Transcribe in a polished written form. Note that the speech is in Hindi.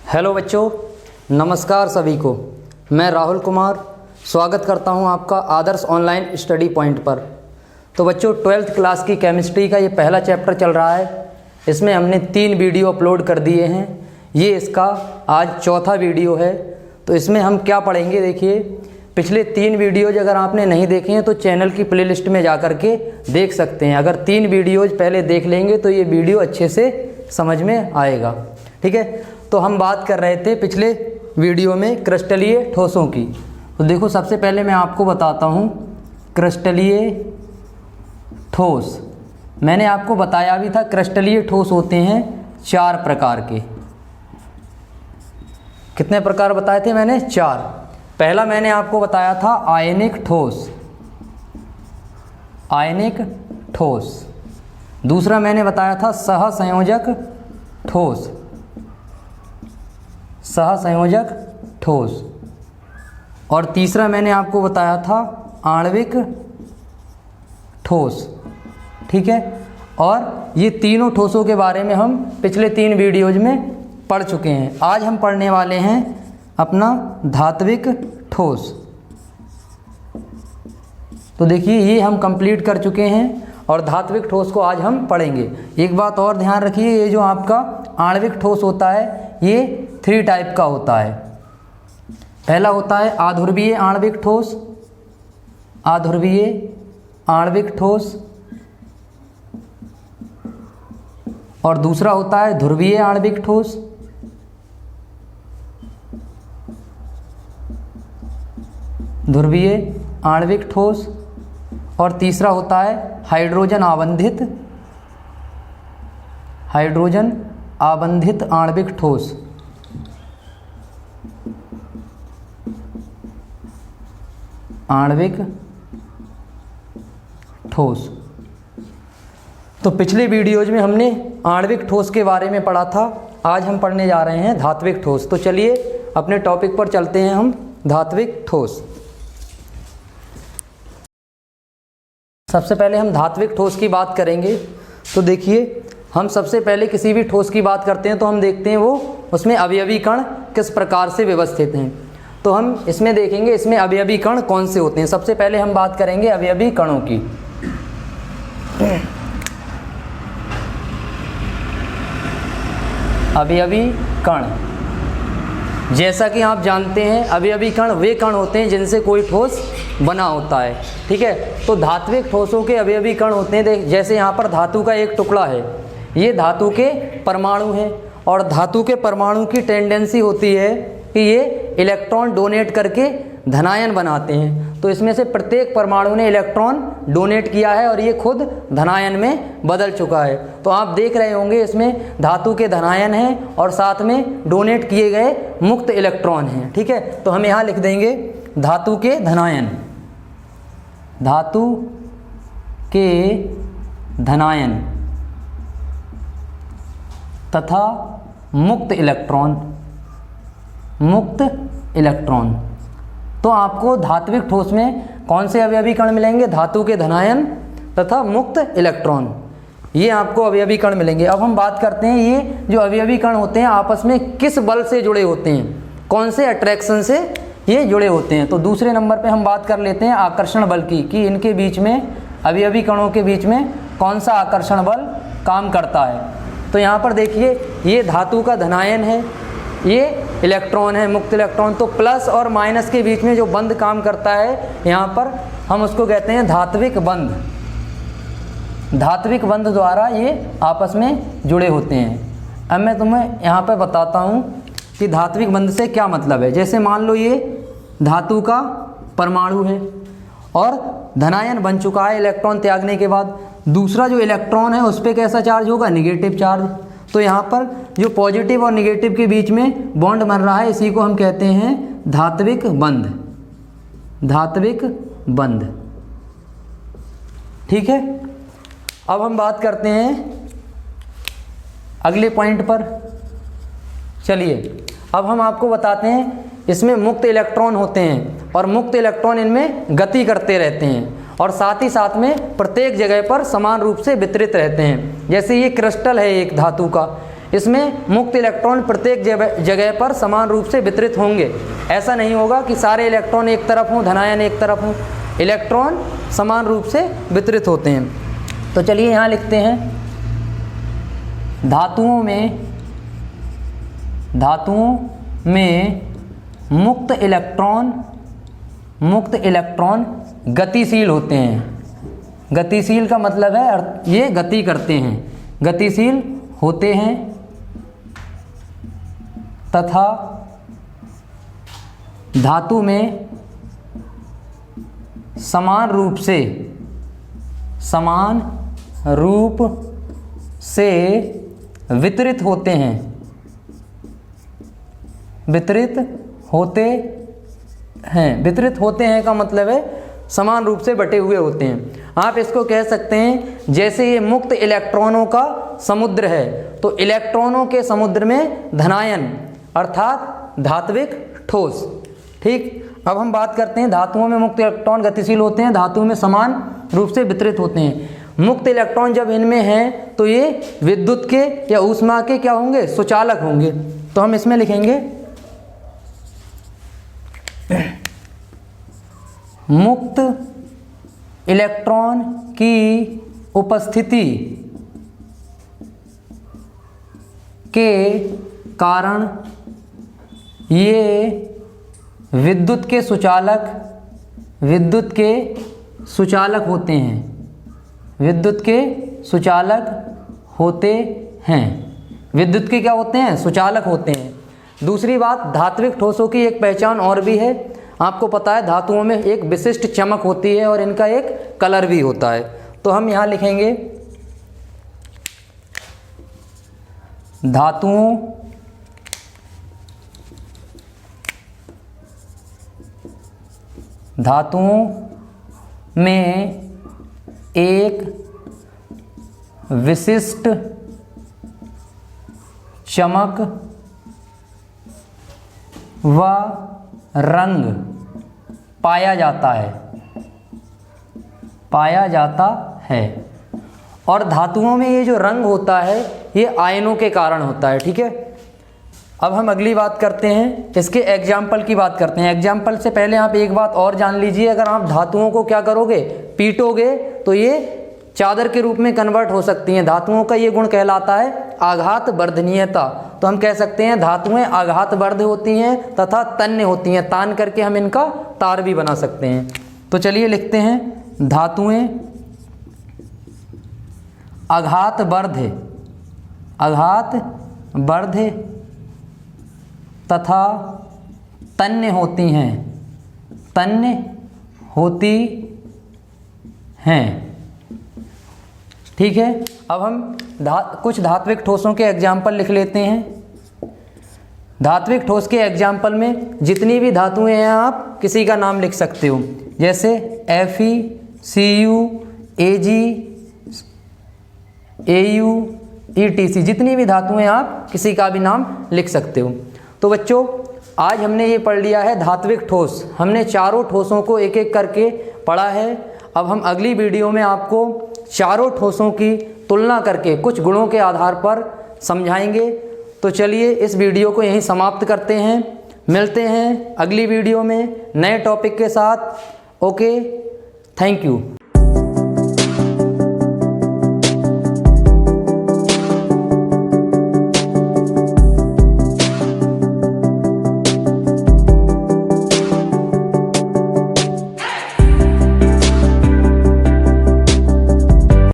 हेलो बच्चों, नमस्कार सभी को। मैं राहुल कुमार स्वागत करता हूं आपका आदर्श ऑनलाइन स्टडी पॉइंट पर। तो बच्चों, 12th क्लास की केमिस्ट्री का ये पहला चैप्टर चल रहा है। इसमें हमने 3 वीडियो अपलोड कर दिए हैं। ये इसका आज चौथा वीडियो है। तो इसमें हम क्या पढ़ेंगे, देखिए, पिछले 3 वीडियोज अगर आपने नहीं देखे हैं तो चैनल की प्लेलिस्ट में जा कर के देख सकते हैं। अगर 3 वीडियोज पहले देख लेंगे तो ये वीडियो अच्छे से समझ में आएगा। ठीक है, तो हम बात कर रहे थे पिछले वीडियो में क्रिस्टलीय ठोसों की। तो देखो, सबसे पहले मैं आपको बताता हूँ क्रिस्टलीय ठोस। मैंने आपको बताया भी था क्रिस्टलीय ठोस होते हैं 4 प्रकार के। कितने प्रकार बताए थे मैंने? 4। पहला मैंने आपको बताया था आयनिक ठोस। आयनिक ठोस। दूसरा मैंने बताया था सहसंयोजक ठोस। सहसंयोजक ठोस। और तीसरा मैंने आपको बताया था आणविक ठोस। ठीक है, और ये तीनों ठोसों के बारे में हम पिछले 3 वीडियोज में पढ़ चुके हैं। आज हम पढ़ने वाले हैं अपना धात्विक ठोस। तो देखिए, ये हम कंप्लीट कर चुके हैं और धात्विक ठोस को आज हम पढ़ेंगे। एक बात और ध्यान रखिए, ये जो आपका आणविक ठोस होता है ये 3 टाइप का होता है। पहला होता है आध्रुवीय आणविक ठोस। आध्रुवीय आणविक ठोस। और दूसरा होता है ध्रुवीय आणविक ठोस। ध्रुवीय आणविक ठोस। और तीसरा होता है हाइड्रोजन आबंधित। हाइड्रोजन आबंधित आणविक ठोस। आणविक ठोस। तो पिछले वीडियोज में हमने आणविक ठोस के बारे में पढ़ा था। आज हम पढ़ने जा रहे हैं धात्विक ठोस। तो चलिए अपने टॉपिक पर चलते हैं हम। धात्विक ठोस। सबसे पहले हम धात्विक ठोस की बात करेंगे। तो देखिए, हम सबसे पहले किसी भी ठोस की बात करते हैं तो हम देखते हैं वो उसमें अवयवी कण किस प्रकार से व्यवस्थित हैं। तो हम इसमें देखेंगे इसमें अवयवी कण कौन से होते हैं। सबसे पहले हम बात करेंगे अवयवी कणों की। अवयवी कण, जैसा कि आप जानते हैं, अवयवी कण वे कण होते हैं जिनसे कोई ठोस बना होता है। ठीक है, तो धात्विक ठोसों के अवयवी कण होते हैं। जैसे यहाँ पर धातु का एक टुकड़ा है, ये धातु के परमाणु हैं। और धातु के परमाणु की टेंडेंसी होती है कि ये इलेक्ट्रॉन डोनेट करके धनायन बनाते हैं। तो इसमें से प्रत्येक परमाणु ने इलेक्ट्रॉन डोनेट किया है और ये खुद धनायन में बदल चुका है। तो आप देख रहे होंगे इसमें धातु के धनायन हैं और साथ में डोनेट किए गए मुक्त इलेक्ट्रॉन हैं। ठीक है, तो हम यहाँ लिख देंगे धातु के धनायन। धातु के धनायन तथा मुक्त इलेक्ट्रॉन। मुक्त इलेक्ट्रॉन। तो आपको धात्विक ठोस में कौन से अवयवी कण मिलेंगे? धातु के धनायन तथा मुक्त इलेक्ट्रॉन, ये आपको अवयवी कण मिलेंगे। अब हम बात करते हैं ये जो अवयवी कण होते हैं आपस में किस बल से जुड़े होते हैं, कौन से अट्रैक्शन से ये जुड़े होते हैं। तो दूसरे नंबर पे हम बात कर लेते हैं आकर्षण बल की, कि इनके बीच में, अवयवी कणों के बीच में कौन सा आकर्षण बल काम करता है। तो यहाँ पर देखिए, ये धातु का धनायन है, ये इलेक्ट्रॉन है, मुक्त इलेक्ट्रॉन। तो प्लस और माइनस के बीच में जो बंध काम करता है यहाँ पर हम उसको कहते हैं धात्विक बंध। धात्विक बंध द्वारा ये आपस में जुड़े होते हैं। अब मैं तुम्हें यहाँ पर बताता हूँ कि धात्विक बंध से क्या मतलब है। जैसे मान लो ये धातु का परमाणु है और धनायन बन चुका है इलेक्ट्रॉन त्यागने के बाद। दूसरा जो इलेक्ट्रॉन है उस पर कैसा चार्ज होगा? Negative charge. तो यहाँ पर जो पॉजिटिव और निगेटिव के बीच में बॉन्ड बन रहा है, इसी को हम कहते हैं धात्विक बंध। धात्विक बंध। ठीक है, अब हम बात करते हैं अगले पॉइंट पर। चलिए, अब हम आपको बताते हैं इसमें मुक्त इलेक्ट्रॉन होते हैं और मुक्त इलेक्ट्रॉन इनमें गति करते रहते हैं और साथ ही साथ में प्रत्येक जगह पर समान रूप से वितरित रहते हैं। जैसे ये क्रिस्टल है एक धातु का, इसमें मुक्त इलेक्ट्रॉन प्रत्येक जगह पर समान रूप से वितरित होंगे। ऐसा नहीं होगा कि सारे इलेक्ट्रॉन एक तरफ हों, धनायन एक तरफ हों, इलेक्ट्रॉन समान रूप से वितरित होते हैं। तो चलिए यहाँ लिखते हैं, धातुओं में मुक्त इलेक्ट्रॉन गतिशील होते हैं। गतिशील का मतलब है ये गति करते हैं, गतिशील होते हैं तथा धातु में समान रूप से वितरित होते हैं। वितरित होते हैं का मतलब है समान रूप से बटे हुए होते हैं। आप इसको कह सकते हैं जैसे ये मुक्त इलेक्ट्रॉनों का समुद्र है, तो इलेक्ट्रॉनों के समुद्र में धनायन अर्थात धात्विक ठोस। ठीक, अब हम बात करते हैं धातुओं में मुक्त इलेक्ट्रॉन गतिशील होते हैं, धातुओं में समान रूप से वितरित होते हैं। मुक्त इलेक्ट्रॉन जब इनमें हैं तो ये विद्युत के या ऊष्मा के क्या होंगे, सुचालक होंगे। तो हम इसमें लिखेंगे मुक्त इलेक्ट्रॉन की उपस्थिति के कारण ये विद्युत के सुचालक होते हैं। विद्युत के क्या होते हैं, सुचालक होते हैं। दूसरी बात, धात्विक ठोसों की एक पहचान और भी है। आपको पता है धातुओं में एक विशिष्ट चमक होती है और इनका एक कलर भी होता है। तो हम यहाँ लिखेंगे धातुओं में एक विशिष्ट चमक व रंग पाया जाता है। और धातुओं में ये जो रंग होता है ये आयनों के कारण होता है। ठीक है, अब हम अगली बात करते हैं, इसके एग्जाम्पल की बात करते हैं। एग्जाम्पल से पहले आप एक बात और जान लीजिए, अगर आप धातुओं को क्या करोगे, पीटोगे, तो ये चादर के रूप में कन्वर्ट हो सकती हैं। धातुओं का ये गुण कहलाता है आघात वर्धनीयता। तो हम कह सकते हैं धातुएं आघात वर्ध होती हैं तथा तन्य होती हैं। तान करके हम इनका तार भी बना सकते हैं। तो चलिए लिखते हैं धातुएं आघात वर्ध तथा तन्य होती हैं। ठीक है, अब हम कुछ धात्विक ठोसों के एग्जाम्पल लिख लेते हैं। धात्विक ठोस के एग्जाम्पल में जितनी भी धातुएं हैं आप किसी का नाम लिख सकते हो, जैसे Fe, Cu, Ag, Au, ETC। जितनी भी धातुएं आप किसी का भी नाम लिख सकते हो। तो बच्चों, आज हमने ये पढ़ लिया है धात्विक ठोस। हमने चारों ठोसों को एक एक करके पढ़ा है। अब हम अगली वीडियो में आपको चारों ठोसों की तुलना करके कुछ गुणों के आधार पर समझाएंगे। तो चलिए इस वीडियो को यहीं समाप्त करते हैं। मिलते हैं अगली वीडियो में नए टॉपिक के साथ। Okay, thank you.